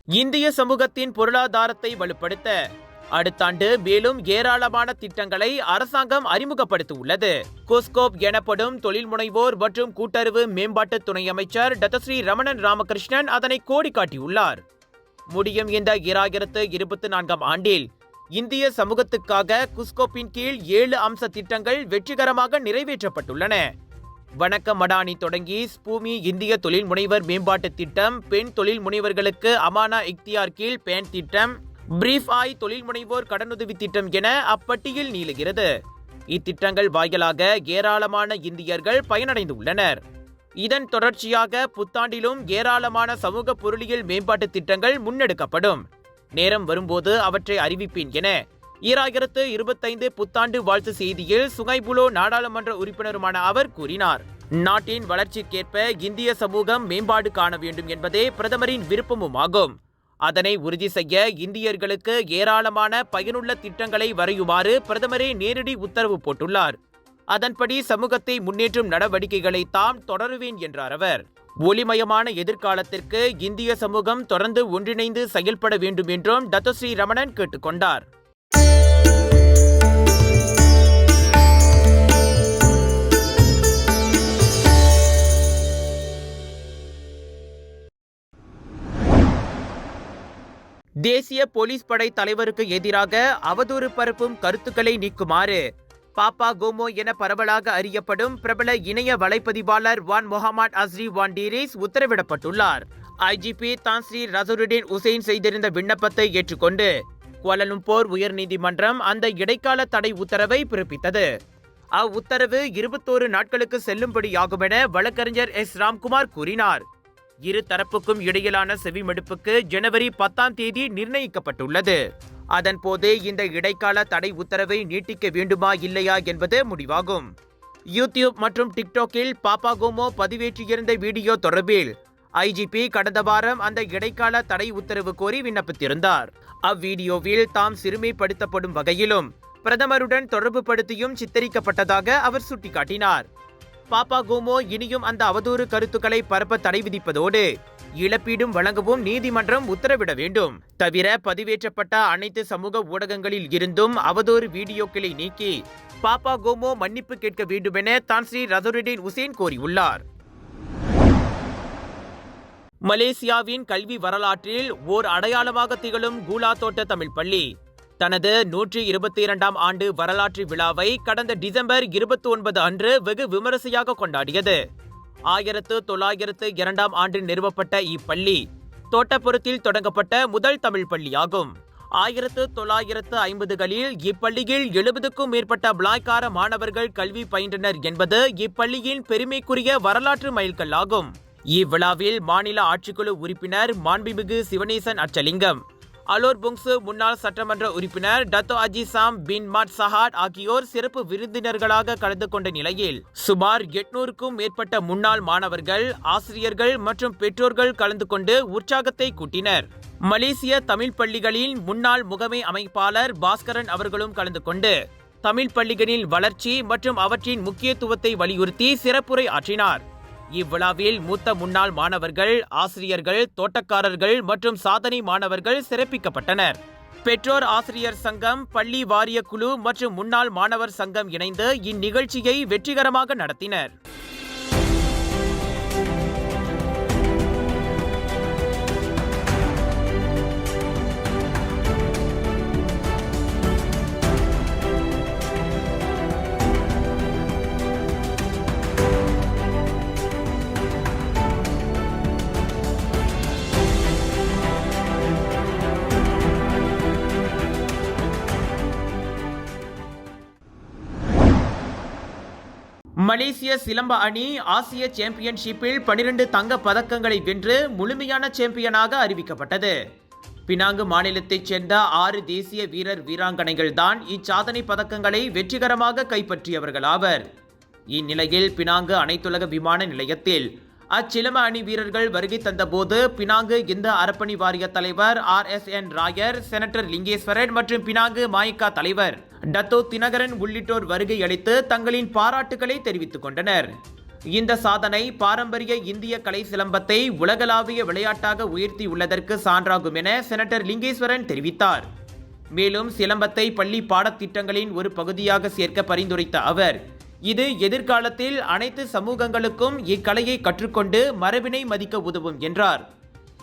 இந்திய சமூகத்தின் பொருளாதாரத்தை வலுப்படுத்த அடுத்த ஆண்டு மேலும் ஏராளமான திட்டங்களை அரசாங்கம் அறிமுகப்படுத்தியுள்ளது. கோஸ்கோப் எனப்படும் தொழில் முனைவோர் மற்றும் கூட்டுறவு மேம்பாட்டு துணை அமைச்சர் டத்தஸ்ரீ ரமணன் ராமகிருஷ்ணன் அதனை கோடி காட்டியுள்ளார். முடியும் இந்த 2024 ஆண்டில் இந்திய சமூகத்துக்காக குஸ்கோப்பின் கீழ் 7 அம்ச திட்டங்கள் வெற்றிகரமாக நிறைவேற்றப்பட்டுள்ளன. வணக்கம் மடானி தொடங்கி ஸ்பூமி இந்திய தொழில் முனைவர் மேம்பாட்டு திட்டம், பெண் தொழில் முனைவர்களுக்கு அமானா இக்தியார் கீழ் பேன் திட்டம், பிரீஃப் ஆய் தொழில் முனைவோர் கடனுதவி திட்டம் என அப்பட்டியல் நீளுகிறது. இத்திட்டங்கள் வாயிலாக ஏராளமான இந்தியர்கள் பயனடைந்துள்ளனர். இதன் தொடர்ச்சியாக புத்தாண்டிலும் ஏராளமான சமூக பொருளியல் மேம்பாட்டு திட்டங்கள் முன்னெடுக்கப்படும். நேரம் வரும்போது அவற்றை அறிவிப்பேன் என 2025 புத்தாண்டு வாழ்த்து செய்தியில் சுங்கைபுலோ நாடாளுமன்ற உறுப்பினருமான அவர் கூறினார். நாட்டின் வளர்ச்சிக்கேற்ப இந்திய சமூகம் மேம்பாடு காண வேண்டும் என்பதே பிரதமரின் விருப்பமும் ஆகும். அதனை உறுதி செய்ய இந்தியர்களுக்கு ஏராளமான பயனுள்ள திட்டங்களை வரையுமாறு பிரதமரே நேரடி உத்தரவு போட்டுள்ளார். அதன்படி சமூகத்தை முன்னேற்றும் நடவடிக்கைகளை தாம் தொடருவேன் என்றார் அவர். ஒளிமயமான எதிர்காலத்திற்கு இந்திய சமூகம் தொடர்ந்து ஒன்றிணைந்து செயல்பட வேண்டும் என்றும் டத்தஸ்ரீ ரமணன் கேட்டுக்கொண்டார். தேசிய போலீஸ் படை தலைவருக்கு எதிராக அவதூறு பரப்பும் கருத்துக்களை நீக்குமாறு பாப்பா கோமோ என பரவலாக அறியப்படும் பிரபல இணைய வலைப்பதிவாளர் வான் முகமது அஸ்ரி வான் டீரிஸ் உத்தரவிடப்பட்டுள்ளார். ஐஜிபி தான்ஸ்ரீ ரசருடின் உசைன் செய்திருந்த விண்ணப்பத்தை ஏற்றுக்கொண்டு கோலாலம்பூர் உயர்நீதிமன்றம் அந்த இடைக்கால தடை உத்தரவை பிறப்பித்தது. அவ்வுத்தரவு 21 நாட்களுக்கு செல்லும்படியாகும் என வழக்கறிஞர் எஸ் ராம்குமார் கூறினார். இரு தரப்புக்கும் இடையிலான செவிமடுப்புக்கு ஜனவரி 10 நிர்ணயிக்கப்பட்டுள்ளது. அதன்போது இந்த இடைக்கால தடை உத்தரவை நீட்டிக்க வேண்டுமா இல்லையா என்பது முடிவாகும். யூடியூப் மற்றும் டிக்டாக்கில் பாப்பா கோமோ பதிவேற்றியிருந்த வீடியோ தொடர்பில் ஐஜிபி கடந்த வாரம் அந்த இடைக்கால தடை உத்தரவு கோரி விண்ணப்பித்திருந்தார். அவ்வீடியோவில் தாம் சிறுமைப்படுத்தப்படும் வகையிலும் பிரதமருடன் தொடர்பு படுத்தியும் சித்தரிக்கப்பட்டதாக அவர் சுட்டிக்காட்டினார். பாப்பா கோமோ இனியும் அந்த அவதூறு கருத்துக்களை பரப்ப தடை விதிப்பதோடு இழப்பீடும் வழங்கவும் நீதிமன்றம் உத்தரவிட வேண்டும். தவிர பதிவேற்றப்பட்ட அனைத்து சமூக ஊடகங்களில் இருந்தும் அவதூறு வீடியோக்களை நீக்கி பாப்பா கோமோ மன்னிப்பு கேட்க வேண்டும் என தான்ஸ்ரீ ரசருடின் உசேன் கோரியுள்ளார். மலேசியாவின் கல்வி வரலாற்றில் ஓர் அடையாளமாக திகழும் கூலா தோட்ட தமிழ் பள்ளி தனது 122ஆம் ஆண்டு வரலாற்று விழாவை கடந்த டிசம்பர் 29 அன்று வெகு விமரிசையாக கொண்டாடியது. 1902ஆம் ஆண்டு நிறுவப்பட்ட இப்பள்ளி தோட்டப்புறத்தில் தொடங்கப்பட்ட முதல் தமிழ் பள்ளியாகும். 1950களில் இப்பள்ளியில் 70க்கும் மேற்பட்ட பிளாய்க்கார மாணவர்கள் கல்வி பயின்றனர் என்பது இப்பள்ளியின் பெருமைக்குரிய வரலாற்று மைல்கல்லாகும். இவ்விழாவில் மாநில ஆட்சிக்குழு உறுப்பினர் மாண்புமிகு சிவனேசன் அச்சலிங்கம், அலோர் புங்சு முன்னாள் சட்டமன்ற உறுப்பினர் டத்தோ அஜி சாம் பின் மாட் சஹாட் ஆகியோர் சிறப்பு விருந்தினர்களாக கலந்து கொண்ட நிலையில் சுமார் 800க்கும் மேற்பட்ட முன்னாள் மாணவர்கள், ஆசிரியர்கள் மற்றும் பெற்றோர்கள் கலந்து கொண்டு உற்சாகத்தை கூட்டினர். மலேசிய தமிழ் பள்ளிகளின் முன்னாள் முகமை அமைப்பாளர் பாஸ்கரன் அவர்களும் கலந்து கொண்டு தமிழ் பள்ளிகளின் வளர்ச்சி மற்றும் அவற்றின் முக்கியத்துவத்தை வலியுறுத்தி சிறப்புரை ஆற்றினார். இவ்விழாவில் மூத்த முன்னாள் மாணவர்கள், ஆசிரியர்கள், தோட்டக்காரர்கள் மற்றும் சாதனை மாணவர்கள் சிறப்பிக்கப்பட்டனர். பெற்றோர் ஆசிரியர் சங்கம், பள்ளி வாரிய குழு மற்றும் முன்னாள் மாணவர் சங்கம் இணைந்து இந்நிகழ்ச்சியை வெற்றிகரமாக நடத்தினர். மலேசிய சிலம்ப அணி ஆசிய சாம்பியன்ஷிப்பில் 12 தங்க பதக்கங்களை வென்று முழுமையான சாம்பியனாக அறிவிக்கப்பட்டது. பினாங்கு மாநிலத்தைச் சேர்ந்த 6 தேசிய வீரர் வீராங்கனைகள் தான் இச்சாதனை பதக்கங்களை வெற்றிகரமாக கைப்பற்றியவர்களாவர். இந்நிலையில் பினாங்கு அனைத்துலக விமான நிலையத்தில் அச்சிலம்ப அணி வீரர்கள் வருகை தந்தபோது பினாங்கு இந்து அறப்பணி வாரிய தலைவர் RSN ராயர், செனட்டர் லிங்கேஸ்வரன் மற்றும் பினாங்கு மாயிகா தலைவர் டத்தோ தினகரன் உள்ளிட்டோர் வருகை அளித்து தங்களின் பாராட்டுகளை தெரிவித்துக் கொண்டனர். இந்த சாதனை பாரம்பரிய இந்திய கலை சிலம்பத்தை உலகளாவிய விளையாட்டாக உயர்த்தியுள்ளதற்கு சான்றாகும் என செனட்டர் லிங்கேஸ்வரன் தெரிவித்தார். மேலும் சிலம்பத்தை பள்ளி பாடத்திட்டங்களின் ஒரு பகுதியாக சேர்க்க பரிந்துரைத்த அவர், இது எதிர்காலத்தில் அனைத்து சமூகங்களுக்கும் இக்கலையை கற்றுக்கொண்டு மரபினை மதிக்க உதவும் என்றார்.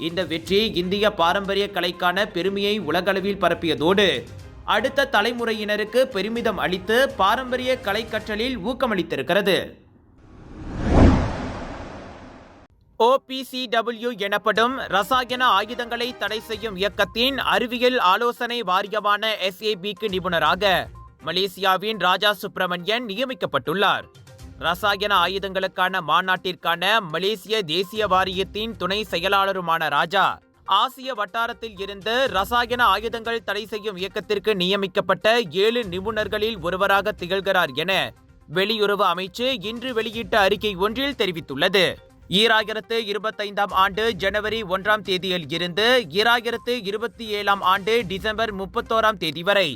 இந்த வெற்றி இந்திய பாரம்பரிய கலைக்கான பெருமையை உலகளவில் பரப்பியதோடு அடுத்த தலைமுறையினருக்கு பெருமிதம் அளித்து பாரம்பரிய கலை கற்றலில் ஊக்கமளித்திருக்கிறது. OPCW எனப்படும் ரசாயன ஆயுதங்களை தடை செய்யும் இயக்கத்தின் அறிவியல் ஆலோசனை வாரியமான SABக்கு நிபுணராக மலேசியாவின் ராஜா சுப்பிரமணியன் நியமிக்கப்பட்டுள்ளார். ரசாயன ஆயுதங்களுக்கான மாநாட்டிற்கான மலேசிய தேசிய வாரியத்தின் துணை செயலாளருமான ராஜா, ஆசிய வட்டாரத்தில் இருந்து ரசாயன ஆயுதங்கள் தடை செய்யும் இயக்கத்திற்கு நியமிக்கப்பட்ட 7 நிபுணர்களில் ஒருவராக திகழ்கிறார் என வெளியுறவு அமைச்சு இன்று வெளியிட்ட அறிக்கை ஒன்றில் தெரிவித்துள்ளது. 2025 ஆண்டு ஜனவரி 1 தேதியில் இருந்து 2027 ஆண்டு டிசம்பர் 31 தேதி வரை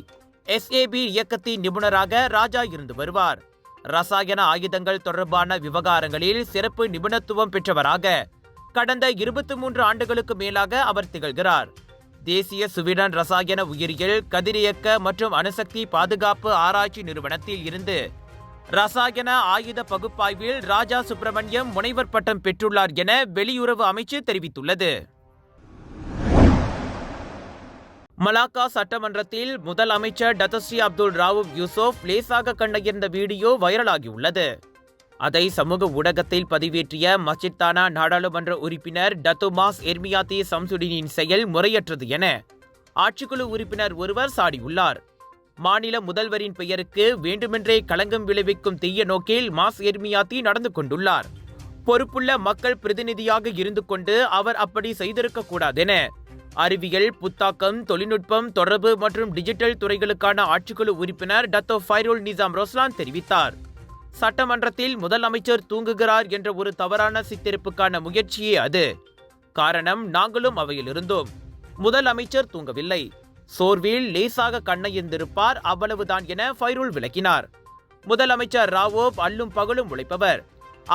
SAB இயக்கத்தின் நிபுணராக ராஜா இருந்து வருவார். ரசாயன ஆயுதங்கள் தொடர்பான விவகாரங்களில் சிறப்பு நிபுணத்துவம் பெற்றவராக கடந்த 23 ஆண்டுகளுக்கு மேலாக அவர் திகழ்கிறார். தேசிய சுவீடன் ரசாயன உயிரியல், கதிரியக்க மற்றும் அணுசக்தி பாதுகாப்பு ஆராய்ச்சி நிறுவனத்தில் இருந்து ரசாயன ஆயுத பகுப்பாய்வில் ராஜா சுப்பிரமணியம் முனைவர் பட்டம் பெற்றுள்ளார் என வெளியுறவு அமைச்சு தெரிவித்துள்ளது. மலாக்கா சட்டமன்றத்தில் முதல் அமைச்சர் டத்தஸ்ரீ அப்துல் ராவூப் யூசுப் லேசாக கண்ணயர்ந்த வீடியோ வைரலாகியுள்ளது. அதை சமூக ஊடகத்தில் பதிவேற்றிய மஸ்ஜித் தானா நாடாளுமன்ற உறுப்பினர் டத்து மாஸ் எர்மியாத்தி சம்சுடினின் செயல் முறையற்றது என ஆட்சிக்குழு உறுப்பினர் ஒருவர் சாடியுள்ளார். மாநில முதல்வரின் பெயருக்கு வேண்டுமென்றே களங்கம் விளைவிக்கும் தீய நோக்கில் மாஸ் எர்மியாத்தி நடந்து கொண்டுள்ளார். பொறுப்புள்ள மக்கள் பிரதிநிதியாக இருந்து கொண்டு அவர் அப்படி செய்திருக்கக்கூடாதென அறிவியல், புத்தாக்கம், தொழில்நுட்பம், தொடர்பு மற்றும் டிஜிட்டல் துறைகளுக்கான ஆட்சிக்குழு உறுப்பினர் டத்தோ ஃபைருல் நிசாம் ரோஸ்லான் தெரிவித்தார். சட்டமன்றத்தில் முதலமைச்சர் தூங்குகிறார் என்ற ஒரு தவறான சித்தரிப்புக்கான முயற்சியே அது. காரணம், நாங்களும் அவையில் இருந்தோம். முதலமைச்சர் தூங்கவில்லை, சோர்வில் லேசாக கண்ணயர்ந்திருப்பார், அவ்வளவுதான் என ஃபைருல் விளக்கினார். முதலமைச்சர் ராவோப் அல்லும் பகலும் உழைப்பவர்.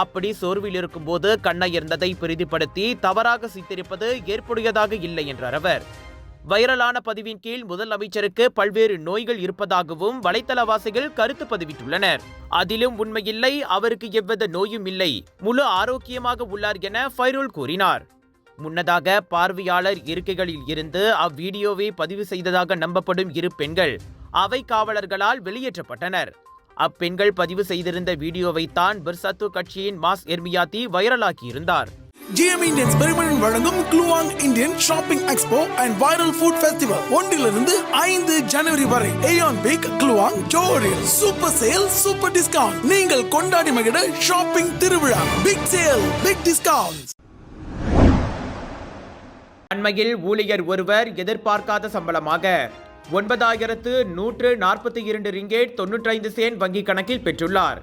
அப்படி சோர்வில் இருக்கும்போது கண்ணயர்ந்ததை பிரதிப்படுத்தி தவறாக சித்தரிப்பது ஏற்புடையதாக இல்லை என்றார் அவர். வைரலான பதிவின் கீழ் முதலமைச்சருக்கு பல்வேறு நோய்கள் இருப்பதாகவும் வலைத்தளவாசிகள் கருத்து பதிவிட்டுள்ளனர். அதிலும் உண்மையில்லை, அவருக்கு எவ்வித நோயும் இல்லை, முழு ஆரோக்கியமாக உள்ளார் என ஃபைருல் கூறினார். முன்னதாக பார்வையாளர் இருக்கைகளில் இருந்து அவ்வீடியோவை பதிவு செய்ததாக நம்பப்படும் 2 பெண்கள் அவை காவலர்களால் வெளியேற்றப்பட்டனர். அப்பெண்கள் பதிவு செய்திருந்த வீடியோவைத்தான் பிர்சத்து கட்சியின் மாஸ் எர்மியாத்தி வைரலாக்கியிருந்தார். GM Indians பெருமையுடன் வழங்கும் Kluang Indian shopping expo and viral food festival 1 5 ஜனவரி வரை ஏயான் பிக் க்ளூவாங் ஜோரியல் சூப்பர் சேல், சூப்பர் டிஸ்கவுண்ட். நீங்கள் கொண்டாடி மகிழ ஷாப்பிங் திருவிழா, பிக் சேல், பிக் டிஸ்கவுண்ட். அண்மையில் ஊழியர் ஒருவர் எதிர்பார்க்காத சம்பளமாக 9,142 ரிங்கேட் 95 சென்ட் வங்கி கணக்கில் பெற்றுள்ளார்.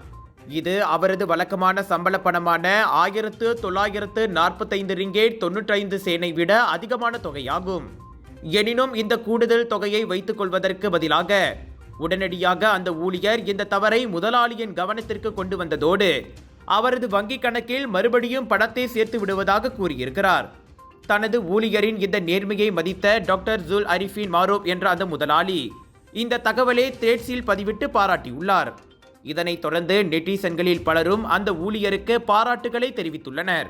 இது அவரது வழக்கமான சம்பள பணமான 1,945 ரிங்கேட் 95 சென்டை விட அதிகமான தொகையாகும். எனினும் இந்த கூடுதல் தொகையை வைத்துக் கொள்வதற்கு பதிலாக உடனடியாக அந்த ஊழியர் இந்த தவறை முதலாளியின் கவனத்திற்கு கொண்டு வந்ததோடு அவரது வங்கி கணக்கில் மறுபடியும் பணத்தை சேர்த்து விடுவதாக கூறியிருக்கிறார். தனது ஊழியரின் இந்த நேர்மையை மதித்த டாக்டர் ஜுல் அரிஃபின் மாரோப் என்ற அந்த முதலாளி இந்த தகவலை த்ரெட்ஸில் பதிவிட்டு பாராட்டியுள்ளார். இதனைத் தொடர்ந்து நெட்டிசன்களில் பலரும் அந்த ஊழியருக்கு பாராட்டுகளை தெரிவித்துள்ளனர்.